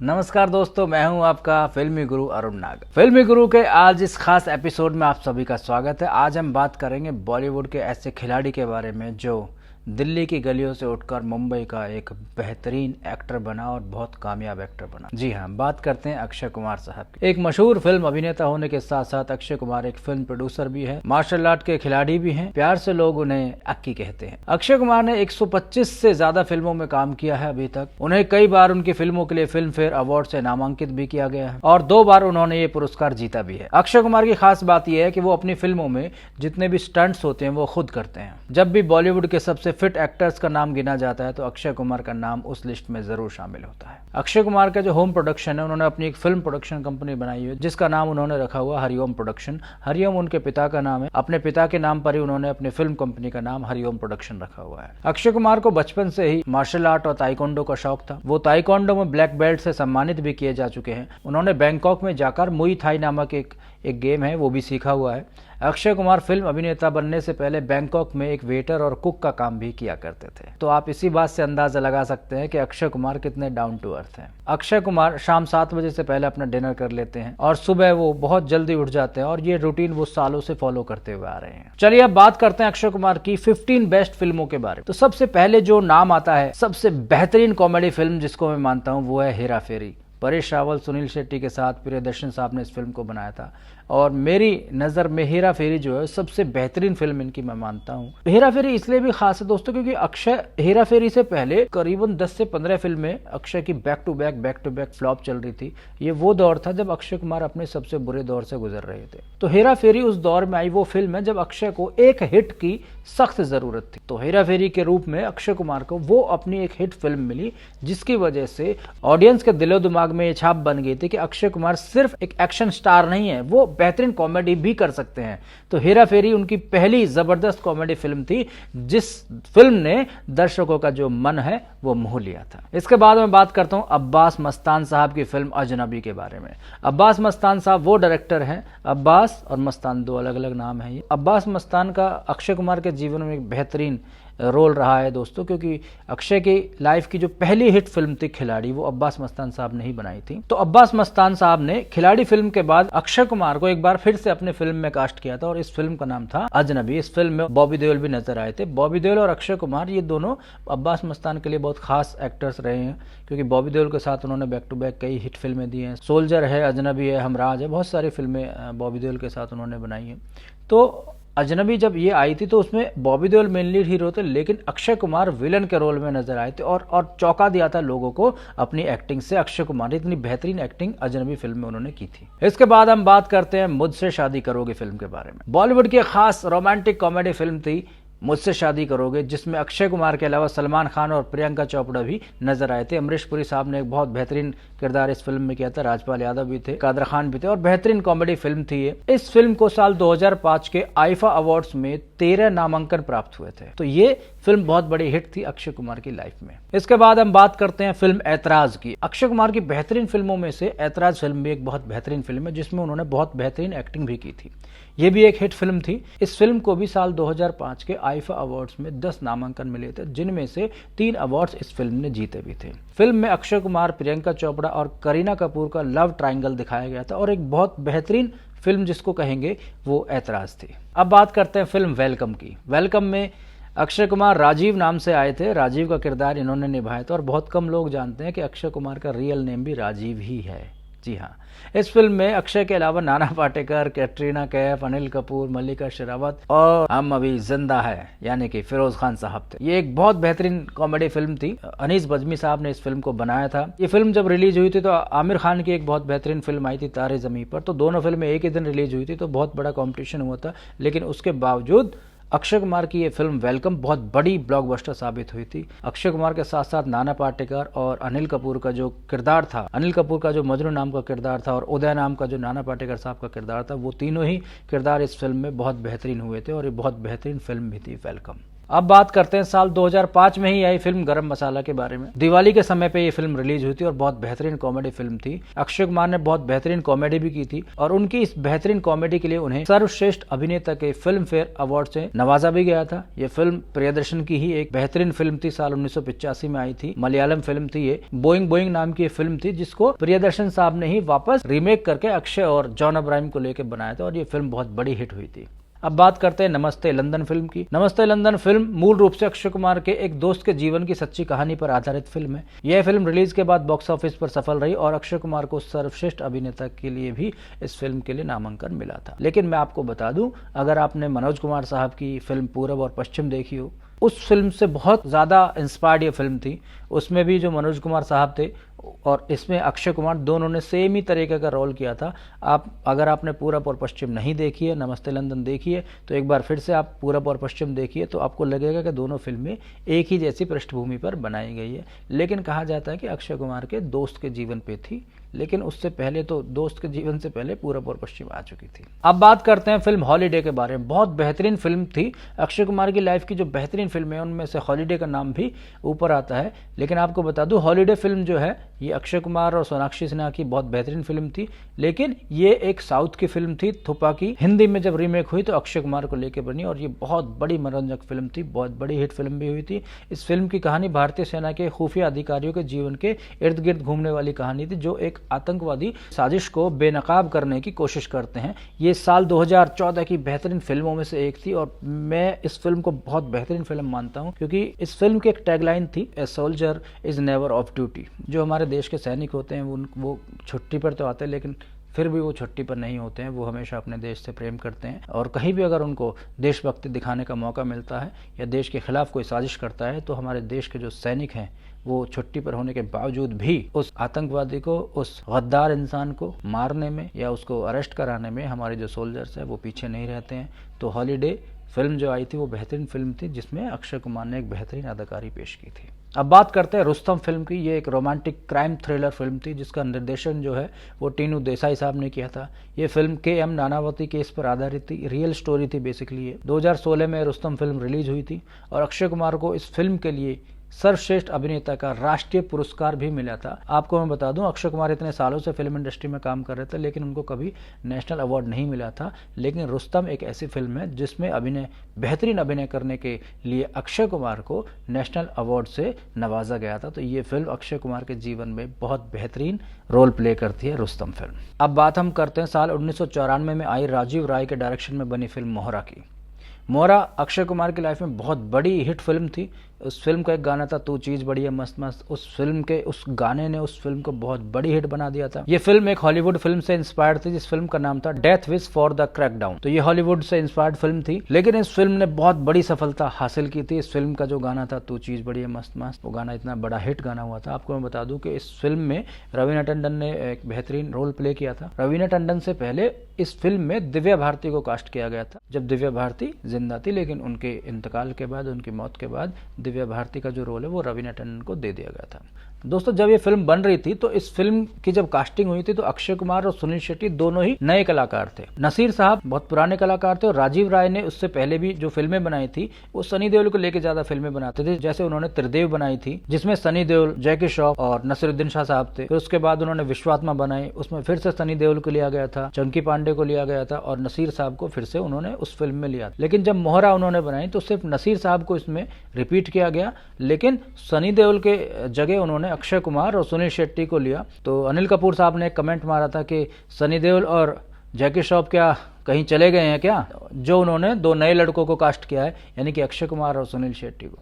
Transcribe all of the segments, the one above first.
नमस्कार दोस्तों, मैं हूं आपका फिल्मी गुरु अरुण नाग। फिल्मी गुरु के आज इस खास एपिसोड में आप सभी का स्वागत है। आज हम बात करेंगे बॉलीवुड के ऐसे खिलाड़ी के बारे में जो दिल्ली की गलियों से उठकर मुंबई का एक बेहतरीन एक्टर बना और बहुत कामयाब एक्टर बना। जी हाँ, बात करते हैं अक्षय कुमार साहब की। एक मशहूर फिल्म अभिनेता होने के साथ साथ अक्षय कुमार एक फिल्म प्रोड्यूसर भी है, मार्शल आर्ट के खिलाड़ी भी हैं। प्यार से लोग उन्हें अक्की कहते हैं। अक्षय कुमार ने 125 से ज्यादा फिल्मों में काम किया है अभी तक। उन्हें कई बार उनकी फिल्मों के लिए फिल्म फेयर अवार्ड से नामांकित भी किया गया है और 2 बार उन्होंने ये पुरस्कार जीता भी है। अक्षय कुमार की खास बात यह है कि वो अपनी फिल्मों में जितने भी स्टंट्स होते हैं वो खुद करते हैं। जब भी बॉलीवुड के सबसे फिट एक्टर्स का नाम गिना जाता है तो अक्षय कुमार का नाम उस लिस्ट में जरूर शामिल होता है। अक्षय कुमार का जो होम प्रोडक्शन है, उन्होंने अपनी एक फिल्म प्रोडक्शन कंपनी बनाई है जिसका नाम उन्होंने रखा हुआ हरिओम प्रोडक्शन। हरिओम उनके पिता का नाम है। अपने पिता के नाम पर ही उन्होंने अपनी फिल्म कंपनी का नाम हरिओम प्रोडक्शन रखा हुआ है। अक्षय कुमार को बचपन से ही मार्शल आर्ट और ताइक्वांडो का शौक था। वो ताइक्वांडो में ब्लैक बेल्ट से सम्मानित भी किए जा चुके हैं। उन्होंने बैंकॉक में जाकर मुई थाई नामक एक गेम है वो भी सीखा हुआ है। अक्षय कुमार फिल्म अभिनेता बनने से पहले बैंकॉक में एक वेटर और कुक का काम भी किया करते थे। तो आप इसी बात से अंदाजा लगा सकते हैं कि अक्षय कुमार कितने डाउन टू अर्थ हैं। अक्षय कुमार शाम 7 बजे से पहले अपना डिनर कर लेते हैं और सुबह वो बहुत जल्दी उठ जाते हैं और ये रूटीन वो सालों से फॉलो करते हुए आ रहे हैं। चलिए अब बात करते हैं अक्षय कुमार की 15 बेस्ट फिल्मों के बारे में। तो सबसे पहले जो नाम आता है, सबसे बेहतरीन कॉमेडी फिल्म जिसको मैं मानता हूँ वो है हेरा फेरी। परेश रावल, सुनील शेट्टी के साथ प्रियदर्शन साहब ने इस फिल्म को बनाया था और मेरी नज़र में हेरा फेरी जो है सबसे बेहतरीन फिल्म इनकी मैं मानता हूँ। हेरा फेरी इसलिए भी खास है दोस्तों क्योंकि अक्षय हेरा फेरी से पहले करीबन 10 से 15 फिल्में अक्षय की बैक टू बैक फ्लॉप चल रही थी। ये वो दौर था जब अक्षय कुमार अपने सबसे बुरे दौर से गुजर रहे थे। तो हेरा फेरी उस दौर में आई वो फिल्म है जब अक्षय को एक हिट की सख्त जरूरत थी। तो हेरा फेरी के रूप में अक्षय कुमार को वो अपनी एक हिट फिल्म मिली जिसकी वजह से ऑडियंस के दिलो दिमाग में ये छाप बन गई थी कि अक्षय कुमार सिर्फ एक एक्शन स्टार नहीं है, वो बेहतरीन कॉमेडी भी कर सकते हैं। तो हेरा फेरी उनकी पहली जबरदस्त कॉमेडी फिल्म थी जिस फिल्म ने दर्शकों का जो मन है वो मोह लिया था। इसके बाद मैं बात करता हूं अब्बास मस्तान साहब की फिल्म अजनबी के बारे में। अब्बास मस्तान साहब वो डायरेक्टर हैं, अब्बास और मस्तान 2 अलग अलग नाम है। ये अब्बास मस्तान का अक्षय कुमार के जीवन में एक बेहतरीन रोल रहा है दोस्तों, क्योंकि अक्षय की लाइफ की जो पहली हिट फिल्म थी खिलाड़ी, वो अब्बास मस्तान साहब ने ही बनाई थी। तो अब्बास मस्तान साहब ने खिलाड़ी फिल्म के बाद अक्षय कुमार को एक बार फिर से अपने फिल्म में कास्ट किया था और इस फिल्म का नाम था अजनबी। इस फिल्म में बॉबी देओल भी नजर आए थे। बॉबी देओल और अक्षय कुमार ये दोनों अब्बास मस्तान के लिए बहुत खास एक्टर्स रहे हैं क्योंकि बॉबी देओल के साथ उन्होंने बैक टू बैक कई हिट फिल्में दी हैं। सोल्जर है, अजनबी है, हमराज है, बहुत सारी फिल्में बॉबी देओल के साथ उन्होंने बनाई हैं। तो अजनबी जब ये आई थी तो उसमें Bobby Deol main lead hero थे लेकिन अक्षय कुमार विलन के रोल में नजर आए थे और चौंका दिया था लोगों को अपनी एक्टिंग से। अक्षय कुमार ने इतनी बेहतरीन एक्टिंग अजनबी फिल्म में उन्होंने की थी। इसके बाद हम बात करते हैं मुझसे शादी करोगे फिल्म के बारे में। बॉलीवुड की खास रोमांटिक कॉमेडी फिल्म थी मुझसे शादी करोगे, जिसमें अक्षय कुमार के अलावा सलमान खान और प्रियंका चोपड़ा भी नजर आए थे। अमरीश पुरी साहब ने एक बहुत बेहतरीन किरदार इस फिल्म में किया था। राजपाल यादव भी थे, कादर खान भी थे और बेहतरीन कॉमेडी फिल्म थी ये। इस फिल्म को साल 2005 के आईफा अवार्ड्स में 13 नामांकन प्राप्त हुए थे। तो ये फिल्म बहुत बड़ी हिट थी अक्षय कुमार की लाइफ में। इसके बाद हम बात करते हैं फिल्म ऐतराज की। अक्षय कुमार की बेहतरीन फिल्मों में से ऐतराज फिल्म भी एक बहुत बेहतरीन फिल्म है जिसमें उन्होंने बहुत बेहतरीन एक्टिंग भी की थी। ये भी एक हिट फिल्म थी। इस फिल्म को भी साल 2005 के आईफा अवार्ड्स में 10 नामांकन मिले थे जिनमें से 3 अवार्ड्स इस फिल्म ने जीते भी थे। फिल्म में अक्षय कुमार, प्रियंका चोपड़ा और करीना कपूर का लव ट्रायंगल दिखाया गया था और एक बहुत बेहतरीन फिल्म जिसको कहेंगे वो ऐतराज थी। अब बात करते हैं फिल्म वेलकम की। वेलकम में अक्षय कुमार राजीव नाम से आए थे। राजीव का किरदार इन्होंने निभाया था और बहुत कम लोग जानते हैं कि अक्षय कुमार का रियल नेम भी राजीव ही है। जी हाँ, इस फिल्म में अक्षय के अलावा नाना पाटेकर, कैटरीना कैफ, अनिल कपूर, मल्लिका शेरावत और हम अभी जिंदा है यानी कि फिरोज खान साहब थे। ये एक बहुत बेहतरीन कॉमेडी फिल्म थी। अनीस बज्मी साहब ने इस फिल्म को बनाया था। ये फिल्म जब रिलीज हुई थी तो आमिर खान की एक बहुत बेहतरीन फिल्म आई थी तारे ज़मीं पर। तो दोनों फिल्में एक ही दिन रिलीज हुई थी तो बहुत बड़ा कॉम्पिटिशन हुआ था, लेकिन उसके बावजूद अक्षय कुमार की ये फिल्म वेलकम बहुत बड़ी ब्लॉकबस्टर साबित हुई थी। अक्षय कुमार के साथ साथ नाना पाटेकर और अनिल कपूर का जो किरदार था, अनिल कपूर का जो मजनू नाम का किरदार था और उदय नाम का जो नाना पाटेकर साहब का किरदार था, वो तीनों ही किरदार इस फिल्म में बहुत बेहतरीन हुए थे और ये बहुत बेहतरीन फिल्म भी थी वेलकम। अब बात करते हैं साल 2005 में ही आई फिल्म गरम मसाला के बारे में। दिवाली के समय पे ये फिल्म रिलीज हुई थी और बहुत बेहतरीन कॉमेडी फिल्म थी। अक्षय कुमार ने बहुत बेहतरीन कॉमेडी भी की थी और उनकी इस बेहतरीन कॉमेडी के लिए उन्हें सर्वश्रेष्ठ अभिनेता के फिल्म फेयर अवार्ड से नवाजा भी गया था। ये फिल्म प्रियदर्शन की ही एक बेहतरीन फिल्म थी, साल 1985 में आई थी। मलयालम फिल्म थी ये, बोइंग बोइंग नाम की फिल्म थी जिसको प्रियदर्शन साहब ने ही वापस रीमेक करके अक्षय और जॉन अब्राहम को लेकर बनाया था और ये फिल्म बहुत बड़ी हिट हुई थी। अब बात करते हैं नमस्ते लंदन फिल्म की। नमस्ते लंदन फिल्म मूल रूप से अक्षय कुमार के एक दोस्त के जीवन की सच्ची कहानी पर आधारित फिल्म है। यह फिल्म रिलीज के बाद बॉक्स ऑफिस पर सफल रही और अक्षय कुमार को सर्वश्रेष्ठ अभिनेता के लिए भी इस फिल्म के लिए नामांकन मिला था। लेकिन मैं आपको बता दूं, अगर आपने मनोज कुमार साहब की फिल्म पूरब और पश्चिम देखी हो, उस फिल्म से बहुत ज्यादा इंस्पायर्ड ये फिल्म थी। उसमें भी जो मनोज कुमार साहब थे और इसमें अक्षय कुमार, दोनों ने सेम ही तरीके का रोल किया था। अगर आपने पूरब और पश्चिम नहीं देखी है, नमस्ते लंदन देखी है, तो एक बार फिर से आप पूरब और पश्चिम देखिए तो आपको लगेगा कि दोनों फिल्में एक ही जैसी पृष्ठभूमि पर बनाई गई है। लेकिन कहा जाता है कि अक्षय कुमार के दोस्त के जीवन पे थी, लेकिन उससे पहले तो दोस्त के जीवन से पहले पूरब और पश्चिम आ चुकी थी। अब बात करते हैं फिल्म हॉलीडे के बारे में। बहुत बेहतरीन फिल्म थी। अक्षय कुमार की लाइफ की जो बेहतरीन फिल्म है उनमें से हॉलीडे का नाम भी ऊपर आता है। लेकिन आपको बता दूं, हॉलीडे फिल्म जो है ये अक्षय कुमार और सोनाक्षी सिन्हा की बहुत बेहतरीन फिल्म थी। लेकिन ये एक साउथ की फिल्म थी, थुपा की। हिंदी में जब रीमेक हुई तो अक्षय कुमार को लेकर बनी और ये बहुत बड़ी मनोरंजक फिल्म थी, बहुत बड़ी हिट फिल्म भी हुई थी। इस फिल्म की कहानी भारतीय सेना के खुफिया अधिकारियों के जीवन के इर्द गिर्द घूमने वाली कहानी थी, जो एक आतंकवादी साजिश को बेनकाब करने की कोशिश करते हैं। ये साल 2014 की बेहतरीन फिल्मों में से एक थी और मैं इस फिल्म को बहुत बेहतरीन फिल्म मानता हूं, क्योंकि इस फिल्म की एक टैगलाइन थी, a soldier is never of duty. जो हमारे देश के सैनिक होते हैं वो छुट्टी पर तो आते हैं, लेकिन फिर भी वो छुट्टी पर नहीं होते हैं। वो हमेशा अपने देश से प्रेम करते हैं और कहीं भी अगर उनको देशभक्ति दिखाने का मौका मिलता है या देश के खिलाफ कोई साजिश करता है तो हमारे देश के जो सैनिक हैं वो छुट्टी पर होने के बावजूद भी उस आतंकवादी को, उस गद्दार इंसान को मारने में या उसको अरेस्ट कराने में हमारे जो सोल्जर्स हैं वो पीछे नहीं रहते हैं। तो हॉलीडे फिल्म जो आई थी वो बेहतरीन फिल्म थी जिसमें अक्षय कुमार ने एक बेहतरीन अदाकारी पेश की थी। अब बात करते हैं रुस्तम फिल्म की। ये एक रोमांटिक क्राइम थ्रिलर फिल्म थी जिसका निर्देशन जो है वो टीनू देसाई साहब ने किया था। ये फिल्म KM नानावती केस पर आधारित थी, रियल स्टोरी थी बेसिकली। ये 2016 में रुस्तम फिल्म रिलीज हुई थी और अक्षय कुमार को इस फिल्म के लिए सर्वश्रेष्ठ अभिनेता का राष्ट्रीय पुरस्कार भी मिला था। आपको मैं बता दूं, अक्षय कुमार इतने सालों से फिल्म इंडस्ट्री में काम कर रहे थे लेकिन उनको कभी नेशनल अवार्ड नहीं मिला था। लेकिन रुस्तम एक ऐसी फिल्म है जिसमें बेहतरीन अभिनय करने के लिए अक्षय कुमार को नेशनल अवार्ड से नवाजा गया था। तो ये फिल्म अक्षय कुमार के जीवन में बहुत बेहतरीन रोल प्ले करती है, रुस्तम फिल्म। अब बात हम करते हैं साल 1994 में आई राजीव राय के डायरेक्शन में बनी फिल्म मोहरा की। मोहरा अक्षय कुमार की लाइफ में बहुत बड़ी हिट फिल्म थी। उस फिल्म का एक गाना था, तू चीज बड़ी है मस्त मस्त। उस फिल्म के उस गाने ने उस फिल्म को बहुत बड़ी हिट बना दिया था। ये फिल्म एक हॉलीवुड फिल्म से इंस्पायर्ड थी जिस फिल्म का नाम था death wish for the crackdown. तो ये हॉलीवुड से इंस्पायर्ड फिल्म थी, लेकिन इस फिल्म ने बहुत बड़ी सफलता हासिल की थी। इस फिल्म का जो गाना था, तू चीज बड़ी है मस्त मस्त, वो गाना इतना बड़ा हिट गाना हुआ था। आपको मैं बता दूं कि इस फिल्म में रवीना टंडन ने एक बेहतरीन रोल प्ले किया था। रवीना टंडन से पहले इस फिल्म में दिव्या भारती को कास्ट किया गया था, जब दिव्या भारती जिंदा थी। लेकिन उनके इंतकाल के बाद, उनकी मौत के बाद दिव्या भारती का जो रोल है वो रवीना टंडन को दे दिया गया था। दोस्तों, जब ये फिल्म बन रही थी तो इस फिल्म की जब कास्टिंग हुई थी तो अक्षय कुमार और सुनील शेट्टी दोनों ही नए कलाकार थे। नसीर साहब बहुत पुराने कलाकार थे और राजीव राय ने उससे पहले भी जो फिल्में बनाई थी वो सनी देओल को लेकर ज्यादा फिल्में बनाते थे। जैसे उन्होंने त्रिदेव बनाई थी जिसमें सनी देओल, जैकी श्रॉफ और नसीरुद्दीन शाह साहब थे। फिर उसके बाद उन्होंने विश्वात्मा बनाई, उसमें फिर से सनी देओल को लिया गया था, चंकी पांडे को लिया गया था और नसीर साहब को फिर से उन्होंने उस फिल्म में लिया। लेकिन जब मोहरा उन्होंने बनाई तो सिर्फ नसीर साहब को इसमें रिपीट किया गया, लेकिन सनी देओल के जगह उन्होंने अक्षय कुमार और सुनील शेट्टी को लिया। तो अनिल कपूर साहब ने एक कमेंट मारा था कि सनी देओल और जैकी श्रॉफ क्या कहीं चले गए हैं क्या, जो उन्होंने दो नए लड़कों को कास्ट किया है, यानी कि अक्षय कुमार और सुनील शेट्टी को।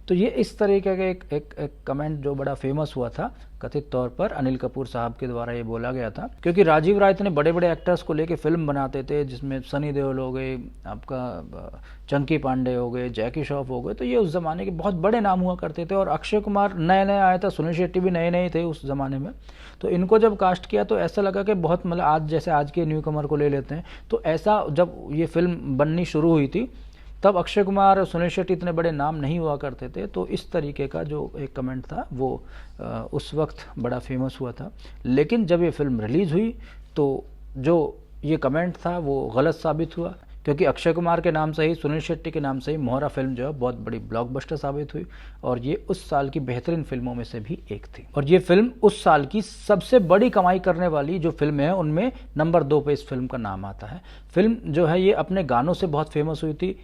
तो ये इस तरीके का एक कमेंट जो बड़ा फेमस हुआ था, कथित तौर पर अनिल कपूर साहब के द्वारा ये बोला गया था, क्योंकि राजीव राय इतने बड़े बड़े एक्टर्स को लेके फिल्म बनाते थे जिसमें सनी देओल हो गए, आपका चंकी पांडे हो गए, जैकी श्रॉफ हो गए। तो ये उस जमाने के बहुत बड़े नाम हुआ करते थे और अक्षय कुमार नए नए आया था, सुनील शेट्टी भी नए नए थे उस जमाने में। तो इनको जब कास्ट किया तो ऐसा लगा कि बहुत मतलब आज जैसे आज के न्यू कमर को ले लेते हैं। तो ऐसा जब ये फिल्म बननी शुरू हुई थी तब अक्षय कुमार और सुनील शेट्टी इतने बड़े नाम नहीं हुआ करते थे। तो इस तरीके का जो एक कमेंट था वो उस वक्त बड़ा फेमस हुआ था। लेकिन जब ये फिल्म रिलीज हुई तो जो ये कमेंट था वो गलत साबित हुआ, क्योंकि अक्षय कुमार के नाम से ही, सुनील शेट्टी के नाम से ही मोहरा फिल्म जो है बहुत बड़ी ब्लॉकबस्टर साबित हुई और ये उस साल की बेहतरीन फिल्मों में से भी एक थी। और ये फिल्म उस साल की सबसे बड़ी कमाई करने वाली जो फिल्म है उनमें नंबर 2 पे इस फिल्म का नाम आता है। फिल्म जो है ये अपने गानों से बहुत फेमस हुई थी।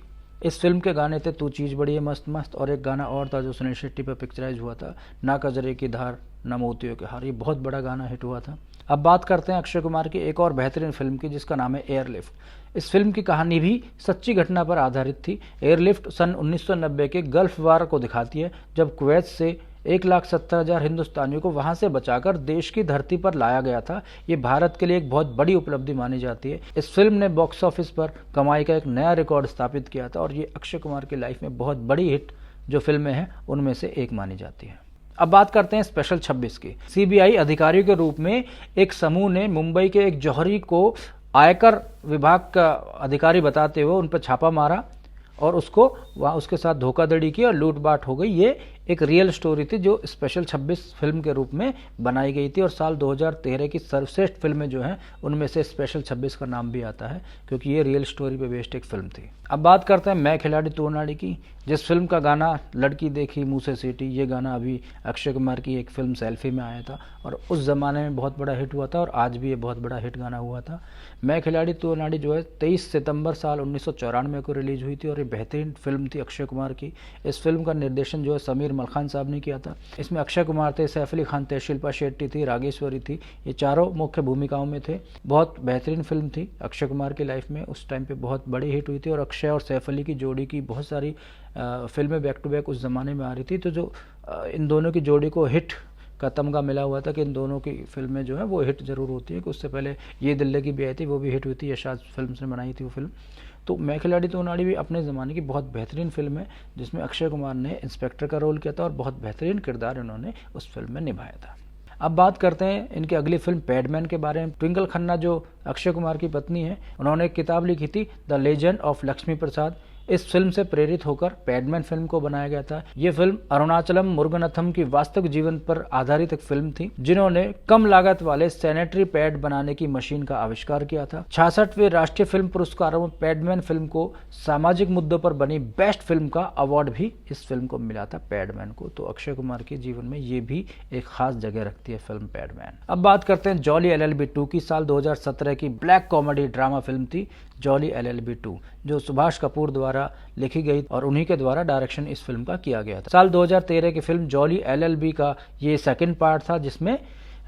इस फिल्म के गाने थे तू चीज़ बड़ी है मस्त मस्त, और एक गाना और था जो सुनील शेट्टी पर पिक्चराइज हुआ था, ना कजरे की धार ना मोतियों के हार। ये बहुत बड़ा गाना हिट हुआ था। अब बात करते हैं अक्षय कुमार की एक और बेहतरीन फिल्म की जिसका नाम है एयरलिफ्ट। इस फिल्म की कहानी भी सच्ची घटना पर आधारित थी। एयरलिफ्ट सन 1990 के गल्फ वार को दिखाती है, जब कुवैत से 1,70,000 हिंदुस्तानियों को वहां से बचाकर देश की धरती पर लाया गया था। ये भारत के लिए एक बहुत बड़ी उपलब्धि मानी जाती है। इस फिल्म ने बॉक्स ऑफिस पर कमाई का एक नया रिकॉर्ड स्थापित किया था और ये अक्षय कुमार की लाइफ में बहुत बड़ी हिट जो फिल्में हैं उनमें से एक मानी जाती है। अब बात करते हैं स्पेशल 26 की। सीबीआई अधिकारियों के रूप में एक समूह ने मुंबई के एक जौहरी को आयकर विभाग का अधिकारी बताते हुए उन पर छापा मारा और उसके साथ धोखाधड़ी की और लूटपाट हो गई। ये एक रियल स्टोरी थी जो स्पेशल 26 फिल्म के रूप में बनाई गई थी और साल 2013 की सर्वश्रेष्ठ फिल्में जो हैं उनमें से स्पेशल 26 का नाम भी आता है क्योंकि ये रियल स्टोरी पे बेस्ड एक फिल्म थी। अब बात करते हैं मैं खिलाड़ी तू अनाड़ी की, जिस फिल्म का गाना लड़की देखी मुंह से सीटी, ये गाना अभी अक्षय कुमार की एक फिल्म सेल्फी में आया था और उस ज़माने में बहुत बड़ा हिट हुआ था और आज भी ये बहुत बड़ा हिट गाना हुआ था। मैं खिलाड़ी तू अनाड़ी जो है 23 सितंबर साल 1994 को रिलीज हुई थी और ये बेहतरीन फिल्म थी अक्षय कुमार की। इस फिल्म का निर्देशन जो है समीर मलखान साहब ने किया था। इसमें अक्षय कुमार थे, सैफ अली खान थे, शिल्पा शेट्टी थी, रागेश्वरी थी। ये चारों मुख्य भूमिकाओं में थे। बहुत बेहतरीन फिल्म थी अक्षय कुमार की लाइफ में, उस टाइम पे बहुत बड़ी हिट हुई थी और अक्षय और सैफ अली की जोड़ी की बहुत सारी फिल्में बैक टू बैक उस ज़माने में आ रही थी। तो जो इन दोनों की जोड़ी को हिट का तमगा मिला हुआ था कि इन दोनों की फिल्में जो है वो हिट जरूर होती है। कि उससे पहले ये दिल्ली की भी आई थी, वो भी हिट हुई थी, यशाद फिल्म से बनाई थी वो फिल्म। तो मैं खिलाड़ी तू अनाड़ी भी अपने ज़माने की बहुत बेहतरीन फिल्म है जिसमें अक्षय कुमार ने इंस्पेक्टर का रोल किया था और बहुत बेहतरीन किरदार इन्होंने उस फिल्म में निभाया था। अब बात करते हैं इनकी अगली फिल्म पैडमैन के बारे में। ट्विंकल खन्ना जो अक्षय कुमार की पत्नी है, उन्होंने एक किताब लिखी थी द लेजेंड ऑफ लक्ष्मी प्रसाद। इस फिल्म से प्रेरित होकर पैडमैन फिल्म को बनाया गया था। ये फिल्म अरुणाचलम मुरुगनथम की वास्तविक जीवन पर आधारित एक फिल्म थी जिन्होंने कम लागत वाले सैनिटरी पैड बनाने की मशीन का आविष्कार किया था। 66वें राष्ट्रीय फिल्म पुरस्कारों में पैडमैन फिल्म को सामाजिक मुद्दों पर बनी बेस्ट फिल्म का अवार्ड भी इस फिल्म को मिला था पैडमैन को। तो अक्षय कुमार के जीवन में ये भी एक खास जगह रखती है फिल्म पैडमैन। अब बात करते हैं जॉली LLB 2 की। साल 2017 की ब्लैक कॉमेडी ड्रामा फिल्म थी जॉली LLB 2 जो सुभाष कपूर द्वारा लिखी गई और उन्हीं के द्वारा डायरेक्शन इस फिल्म का किया गया था। साल 2013 की फिल्म जॉली LLB का ये सेकंड पार्ट था जिसमें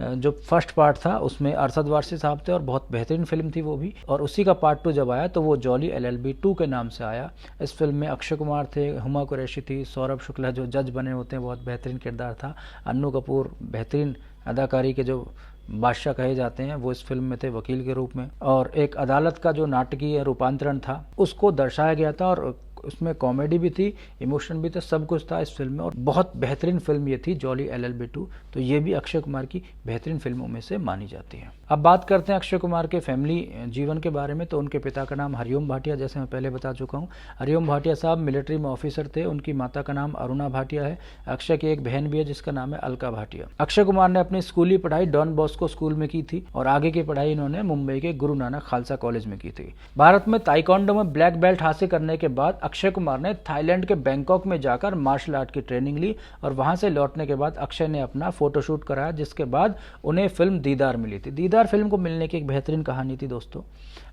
जो फर्स्ट पार्ट था उसमें अरशद वारसी साहब थे और बहुत बेहतरीन फिल्म थी वो भी। और उसी का पार्ट 2 जब आया तो वो जॉली LLB 2 के नाम से आया। इस फिल्म में अक्षय कुमार थे, हुमा कुरैशी थी, सौरभ शुक्ला जो जज बने होते हैं बहुत बेहतरीन किरदार था, अन्नू कपूर बेहतरीन अदाकारी के जो बादशाह कहे जाते हैं वो इस फिल्म में थे वकील के रूप में। और एक अदालत का जो नाटकीय रूपांतरण था उसको दर्शाया गया था और उसमें कॉमेडी भी थी, इमोशन भी था, सब कुछ था इस फिल्म में और बहुत बेहतरीन फिल्म ये थी जॉली LLB 2। तो ये भी अक्षय कुमार की बेहतरीन फिल्मों में से मानी जाती है। अब बात करते हैं अक्षय कुमार के फैमिली जीवन के बारे में। तो उनके पिता का नाम हरिओम भाटिया, जैसे मैं पहले बता चुका हूँ। हरिओम भाटिया साहब मिलिट्री में ऑफिसर थे। उनकी माता का नाम अरुणा भाटिया है। अक्षय की एक बहन भी है जिसका नाम है अलका भाटिया। अक्षय कुमार ने अपनी स्कूली पढ़ाई डॉन बॉस्को स्कूल में की थी और आगे की पढ़ाई इन्होंने मुंबई के गुरु नानक खालसा कॉलेज में की थी। भारत में ताइक्वांडो में ब्लैक बेल्ट हासिल करने के बाद अक्षय कुमार ने थाईलैंड के बैंकॉक में जाकर मार्शल आर्ट की ट्रेनिंग ली और वहां से लौटने के बाद अक्षय ने अपना फोटोशूट कराया जिसके बाद उन्हें फिल्म दीदार मिली थी। दीदार फिल्म को मिलने की एक बेहतरीन कहानी थी दोस्तों।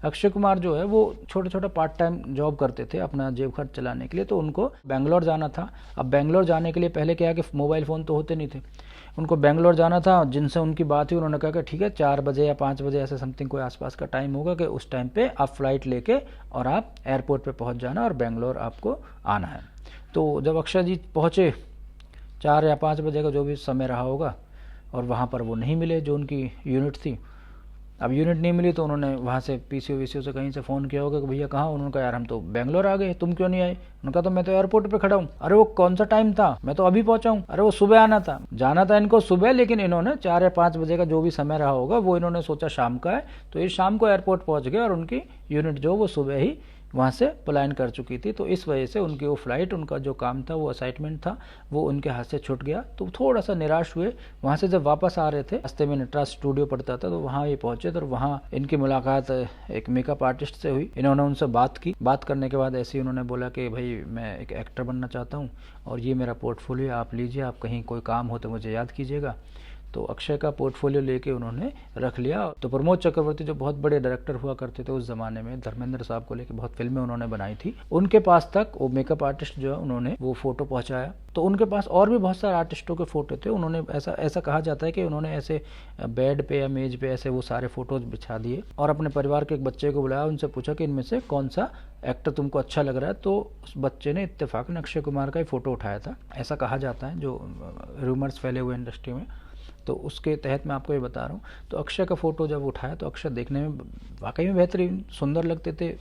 अक्षय कुमार जो है वो छोटा छोटा पार्ट टाइम जॉब करते थे अपना जेब खर्च चलाने के लिए। तो उनको बेंगलोर जाना था। अब बेंगलोर जाने के लिए पहले क्या है कि मोबाइल फ़ोन तो होते नहीं थे। उनको बेंगलोर जाना था, जिनसे उनकी बात हुई उन्होंने कहा कि ठीक है 4 बजे या 5 बजे ऐसे समथिंग कोई आसपास का टाइम होगा कि उस टाइम पे आप फ्लाइट लेके और आप एयरपोर्ट पे पहुंच जाना और बेंगलोर आपको आना है। तो जब अक्षय जी पहुंचे 4 या 5 बजे का जो भी समय रहा होगा और वहाँ पर वो नहीं मिले जो उनकी यूनिट थी। अब यूनिट नहीं मिली तो उन्होंने वहाँ से PCO से कहीं से फ़ोन किया होगा कि भैया कहाँ। उन्होंने कहा यार हम तो बेंगलोर आ गए, तुम क्यों नहीं आए। उन्होंने कहा तो मैं तो एयरपोर्ट पे खड़ा हूँ। अरे वो कौन सा टाइम था, मैं तो अभी पहुँचा हूँ। अरे वो सुबह आना था, जाना था इनको सुबह, लेकिन इन्होंने 4 या 5 बजे का जो भी समय रहा होगा वो इन्होंने सोचा शाम का है, तो ये शाम को एयरपोर्ट पहुँच गए और उनकी यूनिट जो वो सुबह ही वहाँ से पलायन कर चुकी थी। तो इस वजह से उनकी वो फ्लाइट, उनका जो काम था, वो असाइनमेंट था, वो उनके हाथ से छूट गया। तो थोड़ा सा निराश हुए। वहाँ से जब वापस आ रहे थे, रास्ते में नटराज स्टूडियो पड़ता था, तो वहाँ ये पहुंचे। तो वहाँ इनकी मुलाकात एक मेकअप आर्टिस्ट से हुई। इन्होंने उनसे बात की। बात करने के बाद ऐसे ही उन्होंने बोला कि भाई मैं एक एक्टर बनना चाहता हूँ और ये मेरा पोर्टफोलियो आप लीजिए, आप कहीं कोई काम हो तो मुझे याद कीजिएगा। तो अक्षय का पोर्टफोलियो लेके उन्होंने रख लिया। तो प्रमोद चक्रवर्ती जो बहुत बड़े डायरेक्टर हुआ करते थे उस जमाने में, धर्मेंद्र साहब को लेके बहुत फिल्में उन्होंने बनाई थी, उनके पास तक वो मेकअप आर्टिस्ट जो है उन्होंने वो फोटो पहुंचाया। तो उनके पास और भी बहुत सारे आर्टिस्टों के फोटो थे। उन्होंने ऐसा कहा जाता है कि उन्होंने ऐसे बेड पे या मेज पे ऐसे वो सारे फोटोज बिछा दिए और अपने परिवार के एक बच्चे को बुलाया, उनसे पूछा कि इनमें से कौन सा एक्टर तुमको अच्छा लग रहा है। तो उस बच्चे ने इत्तेफाकन अक्षय कुमार का ही फोटो उठाया था, ऐसा कहा जाता है, जो रूमर्स फैले हुए इंडस्ट्री में। तो उसके तहत मैं आपको ये बता रहा हूँ। तो अक्षय का फोटो जब उठाया तो अक्षय देखने में वाकई में बेहतरीन सुंदर लगते थे,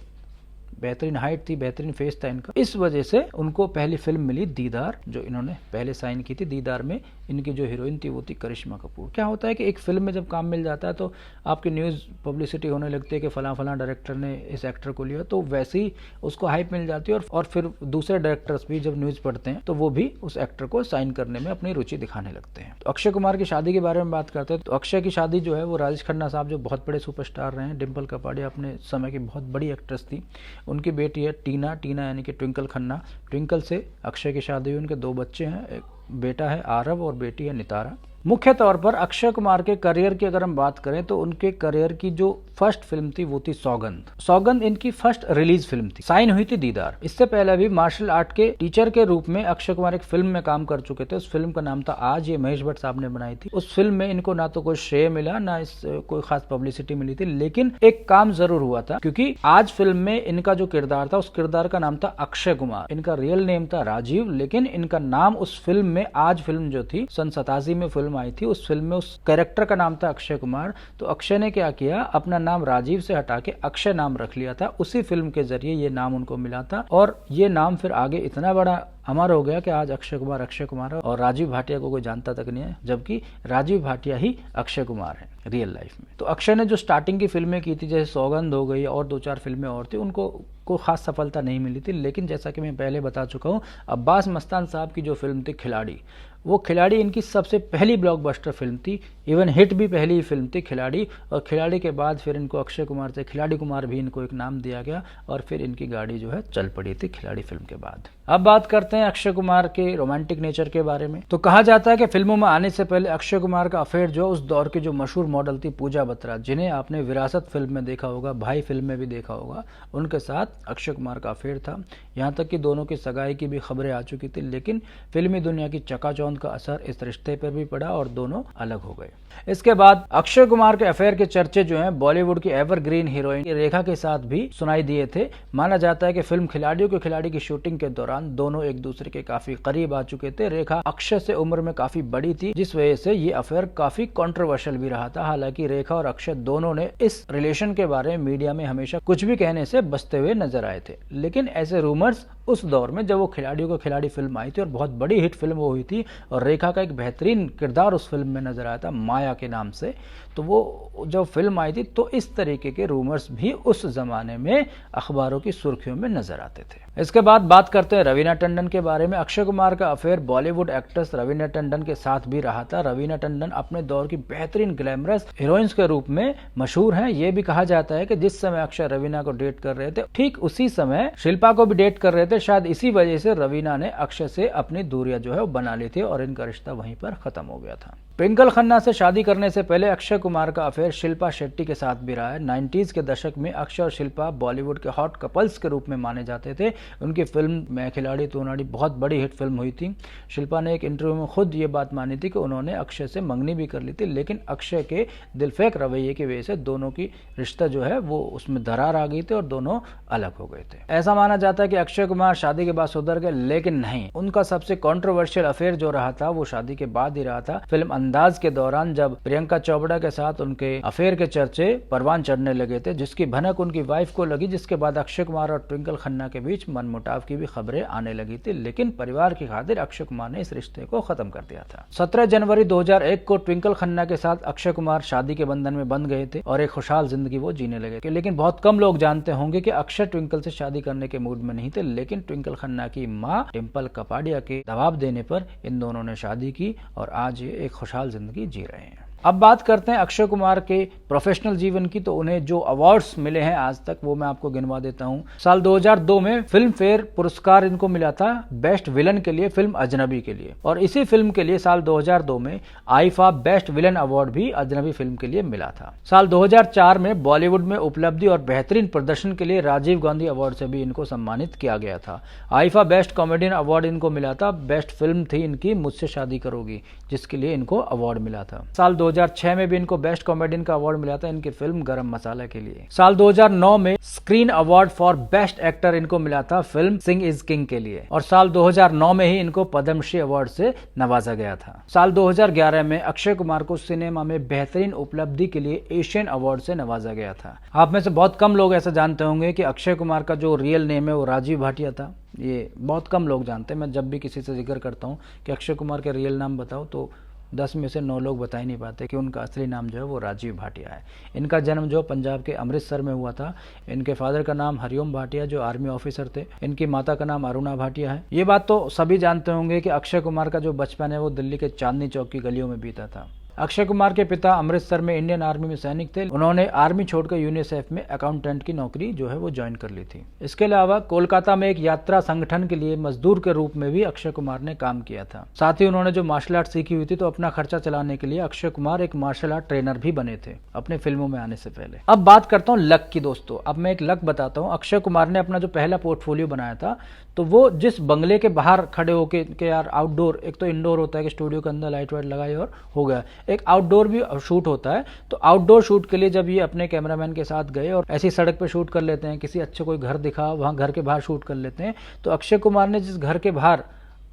बेहतरीन हाइट थी, बेहतरीन फेस था इनका। इस वजह से उनको पहली फिल्म मिली दीदार, जो इन्होंने पहले साइन की थी। दीदार में इनकी जो हीरोइन थी वो थी करिश्मा कपूर। क्या होता है कि एक फिल्म में जब काम मिल जाता है तो आपकी न्यूज़ पब्लिसिटी होने लगती है कि फला फला डायरेक्टर ने इस एक्टर को लिया, तो वैसे ही उसको हाइप मिल जाती है। और फिर दूसरे डायरेक्टर्स भी जब न्यूज़ पढ़ते हैं तो वो भी उस एक्टर को साइन करने में अपनी रुचि दिखाने लगते हैं। तो अक्षय कुमार की शादी के बारे में बात करते हैं तो अक्षय की शादी जो है वो राजेश खन्ना साहब, जो बहुत बड़े सुपरस्टार रहे हैं, डिम्पल कपाड़िया अपने समय की बहुत बड़ी एक्ट्रेस थी, उनकी बेटी है टीना यानी कि ट्विंकल खन्ना। ट्विंकल से अक्षय की शादी हुई। उनके 2 बच्चे हैं, एक बेटा है आरव और बेटी है नितारा। मुख्य तौर पर अक्षय कुमार के करियर की अगर हम बात करें तो उनके करियर की जो फर्स्ट फिल्म थी वो थी सौगंध। सौगंध इनकी फर्स्ट रिलीज फिल्म थी। साइन हुई थी दीदार। इससे पहले भी मार्शल आर्ट के टीचर के रूप में अक्षय कुमार एक फिल्म में काम कर चुके थे। उस फिल्म का नाम था आज, ये महेश भट्ट साहब ने बनाई थी। उस फिल्म में इनको ना तो कोई श्रेय मिला, ना इस कोई खास पब्लिसिटी मिली थी, लेकिन एक काम जरूर हुआ था, क्योंकि आज फिल्म में इनका जो किरदार था उस किरदार का नाम था अक्षय कुमार। इनका रियल नेम था राजीव, लेकिन इनका नाम उस फिल्म में, आज फिल्म जो थी सन 87 में फिल्म आई थी, उस फिल्म में उस कैरेक्टर का नाम था अक्षय कुमार। तो अक्षय ने क्या किया, अपना नाम राजीव से हटा के अक्षय नाम रख लिया था। उसी फिल्म के जरिए ये नाम उनको मिला था और ये नाम फिर आगे इतना बड़ा अमर हो गया कि आज अक्षय कुमार है और राजीव भाटिया को कोई जानता तक नहीं है, जबकि राजीव भाटिया ही अक्षय कुमार है रियल लाइफ में। तो अक्षय ने जो स्टार्टिंग की फिल्में की थी, जैसे सौगंध हो गई और 2-4 फिल्में और थी, उनको को खास सफलता नहीं मिली थी। लेकिन जैसा कि मैं पहले बता चुका हूँ, अब्बास मस्तान साहब की जो फिल्म थी खिलाड़ी, वो खिलाड़ी इनकी सबसे पहली ब्लॉकबस्टर फिल्म थी। इवन हिट भी पहली ही फिल्म थी खिलाड़ी। और खिलाड़ी के बाद फिर इनको अक्षय कुमार से खिलाड़ी कुमार भी इनको एक नाम दिया गया और फिर इनकी गाड़ी जो है चल पड़ी थी खिलाड़ी फिल्म के बाद। अब बात करते हैं अक्षय कुमार के रोमांटिक नेचर के बारे में। तो कहा जाता है कि फिल्मों में आने से पहले अक्षय कुमार का अफेयर जो उस दौर की जो मशहूर मॉडल थी पूजा बत्रा, जिन्हें आपने विरासत फिल्म में देखा होगा, भाई फिल्म में भी देखा होगा, उनके साथ अक्षय कुमार का अफेयर था। यहाँ तक कि दोनों की सगाई की भी खबरें आ चुकी थी, लेकिन फिल्मी दुनिया की चकाचौंध का असर इस रिश्ते पर भी पड़ा और दोनों अलग हो गए। इसके बाद अक्षय कुमार के अफेयर के चर्चे जो हैं बॉलीवुड की एवरग्रीन हीरोइन रेखा के साथ भी सुनाई दिए थे। माना जाता है कि फिल्म खिलाड़ियों के खिलाड़ी की शूटिंग के दौरान दोनों एक दूसरे के काफी करीब आ चुके थे। रेखा अक्षय से उम्र में काफी बड़ी थी, जिस वजह से ये अफेयर काफी कंट्रोवर्शियल भी रहा था। हालांकि रेखा और अक्षय दोनों ने इस रिलेशन के बारे में मीडिया में हमेशा कुछ भी कहने से बचते हुए नजर आए थे। लेकिन ऐसे रूमर्स उस दौर में, जब वो खिलाड़ियों को खिलाड़ी फिल्म आई थी और बहुत बड़ी हिट फिल्म वो हुई थी और रेखा का एक बेहतरीन किरदार उस फिल्म में नजर आया था माया के नाम से, तो वो जब फिल्म आई थी तो इस तरीके के रूमर्स भी उस जमाने में अखबारों की सुर्खियों में नजर आते थे। इसके बाद बात करते हैं रवीना टंडन के बारे में। अक्षय कुमार का अफेयर बॉलीवुड एक्ट्रेस रवीना टंडन के साथ भी रहा था। रवीना टंडन अपने दौर की बेहतरीन ग्लैमरस हीरोइंस के रूप में मशहूर हैं। ये भी कहा जाता है कि जिस समय अक्षय रवीना को डेट कर रहे थे, ठीक उसी समय शिल्पा को भी डेट कर रहे थे। शायद इसी वजह से रवीना ने अक्षय से अपनी दूरियां जो है वो बना ली थी और इनका रिश्ता वहीं पर खत्म हो गया था। ट्विंकल खन्ना से शादी करने से पहले अक्षय कुमार का अफेयर शिल्पा शेट्टी के साथ भी रहा है। 90s के दशक में अक्षय और शिल्पा बॉलीवुड के हॉट कपल्स के रूप में माने जाते थे। उनकी फिल्म मैं खिलाड़ी तू अनाड़ी बहुत बड़ी हिट फिल्म हुई थी। शिल्पा ने एक इंटरव्यू में खुद ये बात मानी थी कि उन्होंने अक्षय से मंगनी भी कर ली थी, लेकिन अक्षय के दिलफेक रवैये की वजह से दोनों की रिश्ता जो है वो उसमें दरार आ गई थी और दोनों अलग हो गए थे। ऐसा माना जाता है कि अक्षय कुमार शादी के बाद सुधर गए, लेकिन नहीं, उनका सबसे कॉन्ट्रोवर्शियल अफेयर जो रहा था वो शादी के बाद ही रहा था। फिल्म अंदाज के दौरान जब प्रियंका चोपड़ा के साथ उनके अफेयर के चर्चे परवान चढ़ने लगे थे, जिसकी भनक उनकी वाइफ को लगी, जिसके बाद अक्षय कुमार और ट्विंकल खन्ना के बीच मनमुटाव की भी खबरें आने लगी थी, लेकिन परिवार की खातिर अक्षय कुमार ने इस रिश्ते को खत्म कर दिया था। 17 जनवरी 2001 को ट्विंकल खन्ना के साथ अक्षय कुमार शादी के बंधन में बंध गए थे और एक खुशहाल जिंदगी वो जीने लगे थे। लेकिन बहुत कम लोग जानते होंगे कि अक्षय ट्विंकल से शादी करने के मूड में नहीं थे, लेकिन ट्विंकल खन्ना की मां डिम्पल कपाड़िया के दबाव देने पर इन दोनों ने शादी की और आज ये एक खुशहाल जिंदगी जी रहे हैं। अब बात करते हैं अक्षय कुमार के प्रोफेशनल जीवन की, तो उन्हें जो अवार्ड्स मिले हैं आज तक वो मैं आपको गिनवा देता हूं। साल 2002 में फिल्म फेयर पुरस्कार इनको मिला था बेस्ट विलन के लिए, फिल्म अजनबी के लिए, और इसी फिल्म के लिए साल 2002 में आईफा बेस्ट विलन अवार्ड भी अजनबी फिल्म के लिए मिला था। साल 2004 में बॉलीवुड में उपलब्धि और बेहतरीन प्रदर्शन के लिए राजीव गांधी अवार्ड से भी इनको सम्मानित किया गया था। आईफा बेस्ट कॉमेडियन अवार्ड इनको मिला था। बेस्ट फिल्म थी इनकी मुझसे शादी करोगी, जिसके लिए इनको अवार्ड मिला था। साल 2006 में भी इनको बेस्ट कॉमेडियन का अवार्ड मिला था इनकी फिल्म गरम मसाला के लिए। साल 2009 में screen award for best actor इनको मिला था फिल्म सिंह इज किंग के लिए, और साल 2009 में ही इनको पद्मश्री अवार्ड से नवाजा गया था। साल 2011 में अक्षय कुमार को सिनेमा में बेहतरीन उपलब्धि के लिए एशियन अवार्ड से नवाजा गया था। आप में से बहुत कम लोग ऐसा जानते होंगे कि अक्षय कुमार का जो रियल नेम है वो राजीव भाटिया था। ये बहुत कम लोग जानते हैं। मैं जब भी किसी से जिक्र करता हूँ कि अक्षय कुमार के रियल नाम बताओ तो 10 में से 9 लोग बता ही नहीं पाते कि उनका असली नाम जो है वो राजीव भाटिया है। इनका जन्म जो पंजाब के अमृतसर में हुआ था। इनके फादर का नाम हरिओम भाटिया जो आर्मी ऑफिसर थे। इनकी माता का नाम अरुणा भाटिया है। ये बात तो सभी जानते होंगे कि अक्षय कुमार का जो बचपन है वो दिल्ली के चांदनी चौक की गलियों में बीता था। अक्षय कुमार के पिता अमृतसर में इंडियन आर्मी में सैनिक थे। उन्होंने आर्मी छोड़कर यूनिसेफ में अकाउंटेंट की नौकरी जो है वो ज्वाइन कर ली थी। इसके अलावा कोलकाता में एक यात्रा संगठन के लिए मजदूर के रूप में भी अक्षय कुमार ने काम किया था। साथ ही उन्होंने जो मार्शल आर्ट सीखी हुई थी, तो अपना खर्चा चलाने के लिए अक्षय कुमार एक मार्शल आर्ट ट्रेनर भी बने थे अपने फिल्मों में आने से पहले। अब बात करता हूँ लक की दोस्तों। अब मैं एक लक बताता हूँ। अक्षय कुमार ने अपना जो पहला पोर्टफोलियो बनाया था, तो वो जिस बंगले के बाहर खड़े होके के यार आउटडोर, एक तो इंडोर होता है कि स्टूडियो के अंदर लाइट वाइट लगाई और हो गया, एक आउटडोर भी शूट होता है। तो आउटडोर शूट के लिए जब ये अपने कैमरामैन के साथ गए और ऐसी सड़क पे शूट कर लेते हैं, किसी अच्छे कोई घर दिखा वहां घर के बाहर शूट कर लेते हैं, तो अक्षय कुमार ने जिस घर के बाहर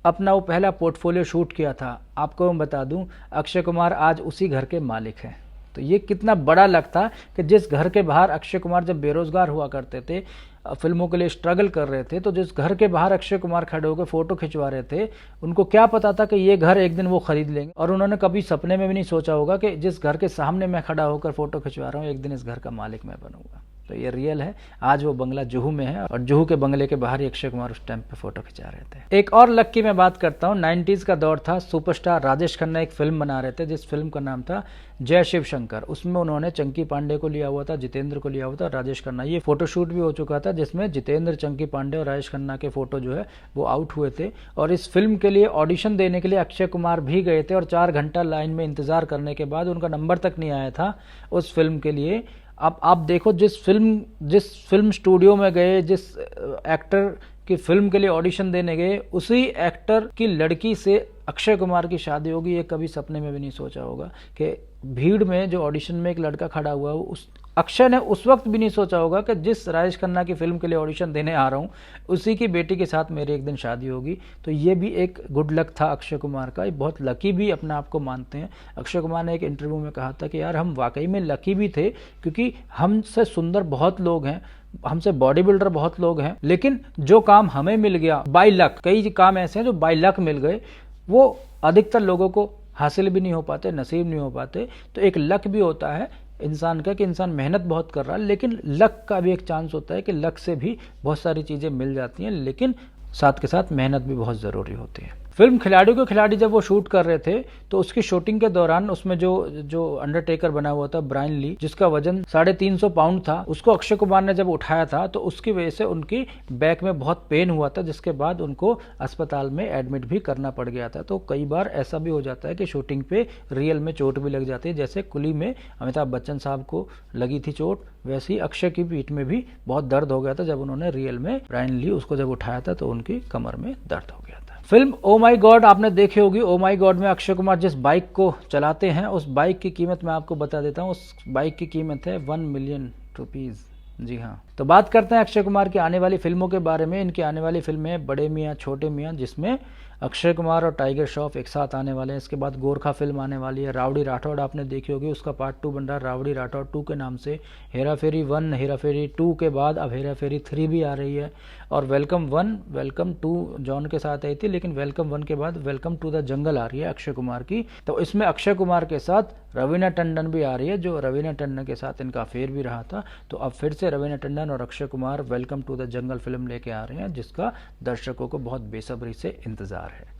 अपना वो पहला पोर्टफोलियो शूट किया था, आपको मैं बता दूं अक्षय कुमार आज उसी घर के मालिक हैं। तो ये कितना बड़ा लक था कि जिस घर के बाहर अक्षय कुमार जब बेरोजगार हुआ करते थे, फिल्मों के लिए स्ट्रगल कर रहे थे, तो जिस घर के बाहर अक्षय कुमार खड़े होकर फोटो खिंचवा रहे थे, उनको क्या पता था कि ये घर एक दिन वो खरीद लेंगे। और उन्होंने कभी सपने में भी नहीं सोचा होगा कि जिस घर के सामने मैं खड़ा होकर फोटो खिंचवा रहा हूँ, एक दिन इस घर का मालिक मैं बनूंगा। तो ये रियल है। आज वो बंगला जुहू में है और जुहू के बंगले के बाहर ही अक्षय कुमार उस टाइम पे फोटो खिंचा रहे थे। एक और लक की मैं बात करता हूँ। 90s का दौर था। सुपरस्टार राजेश खन्ना एक फिल्म बना रहे थे जिस फिल्म का नाम था जय शिव शंकर। उसमें उन्होंने चंकी पांडे को लिया हुआ था, जितेंद्र को लिया हुआ था, राजेश खन्ना। ये फोटोशूट भी हो चुका था जिसमें जितेंद्र, चंकी पांडे और राजेश खन्ना के फोटो जो है वो आउट हुए थे। और इस फिल्म के लिए ऑडिशन देने के लिए अक्षय कुमार भी गए थे और 4 घंटा लाइन में इंतजार करने के बाद उनका नंबर तक नहीं आया था उस फिल्म के लिए। अब आप देखो, जिस फिल्म स्टूडियो में गए, जिस एक्टर की फिल्म के लिए ऑडिशन देने गए, उसी एक्टर की लड़की से अक्षय कुमार की शादी होगी। ये कभी सपने में भी नहीं सोचा होगा कि भीड़ में जो ऑडिशन में एक लड़का खड़ा हुआ है, उस अक्षय ने उस वक्त भी नहीं सोचा होगा कि जिस राजेश खन्ना की फिल्म के लिए ऑडिशन देने आ रहा हूँ, उसी की बेटी के साथ मेरी एक दिन शादी होगी। तो ये भी एक गुड लक था अक्षय कुमार का। ये बहुत लकी भी अपने आप को मानते हैं। अक्षय कुमार ने एक इंटरव्यू में कहा था कि यार हम वाकई में लकी भी थे, क्योंकि हमसे सुंदर बहुत लोग हैं, हमसे बॉडी बिल्डर बहुत लोग हैं, लेकिन जो काम हमें मिल गया बाय लक, कई काम ऐसे हैं जो बाय लक मिल गए, वो अधिकतर लोगों को हासिल भी नहीं हो पाते, नसीब नहीं हो पाते। तो एक लक भी होता है इंसान का कि इंसान मेहनत बहुत कर रहा है, लेकिन लक का भी एक चांस होता है कि लक से भी बहुत सारी चीज़ें मिल जाती हैं, लेकिन साथ के साथ मेहनत भी बहुत ज़रूरी होती है। फिल्म खिलाड़ियों के खिलाड़ी जब वो शूट कर रहे थे, तो उसकी शूटिंग के दौरान उसमें जो अंडरटेकर बना हुआ था ब्रायन ली, जिसका वजन 350 पाउंड था, उसको अक्षय कुमार ने जब उठाया था तो उसकी वजह से उनकी बैक में बहुत पेन हुआ था, जिसके बाद उनको अस्पताल में एडमिट भी करना पड़ गया था। तो कई बार ऐसा भी हो जाता है कि शूटिंग पे रियल में चोट भी लग जाती है। जैसे कुली में अमिताभ बच्चन साहब को लगी थी चोट, वैसे ही अक्षय की पीठ में भी बहुत दर्द हो गया था जब उन्होंने रियल में ब्रायन ली उसको जब उठाया था तो उनकी कमर में दर्द हो गया था। फिल्म ओ माई गॉड आपने देखी होगी। ओ माई गॉड में अक्षय कुमार जिस बाइक को चलाते हैं, उस बाइक की कीमत मैं आपको बता देता हूँ। उस बाइक की कीमत है 1 मिलियन रुपीज। जी हाँ। तो बात करते हैं अक्षय कुमार की आने वाली फिल्मों के बारे में। इनकी आने वाली फिल्में बड़े मियाँ छोटे मियाँ, जिसमें अक्षय कुमार और टाइगर श्रॉफ एक साथ आने वाले हैं। इसके बाद गोरखा फिल्म आने वाली है। रावड़ी राठौड़ आपने देखी होगी, उसका पार्ट 2 बन रहा है रावड़ी राठौड़ 2 के नाम से। हेरा फेरी 1, हेरा फेरी 2 के बाद अब हेरा फेरी 3 भी आ रही है। और वेलकम 1, वेलकम 2 जॉन के साथ आई थी, लेकिन वेलकम 1 के बाद वेलकम टू द जंगल आ रही है अक्षय कुमार की। तो इसमें अक्षय कुमार के साथ रवीना टंडन भी आ रही है, जो रवीना टंडन के साथ इनका अफेयर भी रहा था। तो अब फिर से रवीना टंडन और Akshay Kumar welcome to the jungle film लेके आ रहे हैं, जिसका दर्शकों को बहुत बेसब्री से इंतजार है।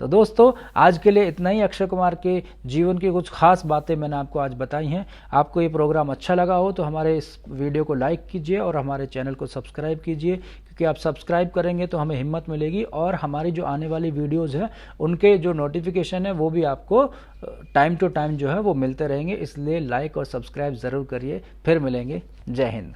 तो दोस्तों आज के लिए इतना ही। अक्षय कुमार के जीवन की कुछ खास बातें मैंने आपको आज बताई हैं। आपको ये प्रोग्राम अच्छा लगा हो तो हमारे इस वीडियो को लाइक कीजिए और हमारे चैनल को सब्सक्राइब कीजिए, क्योंकि आप सब्सक्राइब करेंगे तो हमें हिम्मत मिलेगी और हमारी जो आने वाली वीडियोज़ हैं उनके जो नोटिफिकेशन है वो भी आपको टाइम टू टाइम जो है वो मिलते रहेंगे। इसलिए लाइक और सब्सक्राइब ज़रूर करिए। फिर मिलेंगे। जय हिंद।